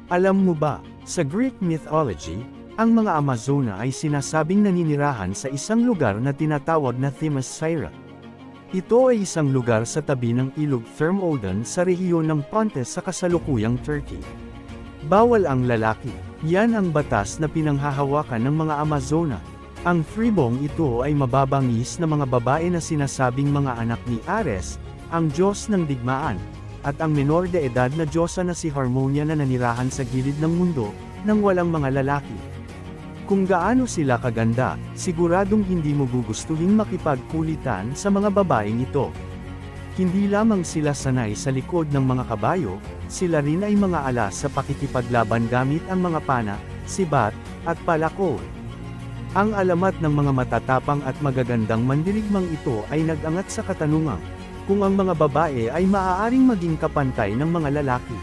Alam mo ba, sa Greek mythology, ang mga Amazona ay sinasabing naninirahan sa isang lugar na tinatawag na Themyscira. Ito ay isang lugar sa tabi ng ilog Thermodon sa rehiyon ng Pontus sa kasalukuyang Turkey. Bawal ang lalaki, yan ang batas na pinanghahawakan ng mga Amazona. Ang Freebong ito ay mababangis na mga babae na sinasabing mga anak ni Ares, ang Diyos ng digmaan, at ang menor de edad na Diyosa na si Harmonia na nanirahan sa gilid ng mundo, nang walang mga lalaki. Kung gaano sila kaganda, siguradong hindi mo gugustuhin makipagkulitan sa mga babaeng ito. Hindi lamang sila sanay sa likod ng mga kabayo, sila rin ay mga alas sa pakikipaglaban gamit ang mga pana, sibat, at palakol. Ang alamat ng mga matatapang at magagandang mandirigmang ito ay nag-angat sa katanungang, kung ang mga babae ay maaaring maging kapantay ng mga lalaki.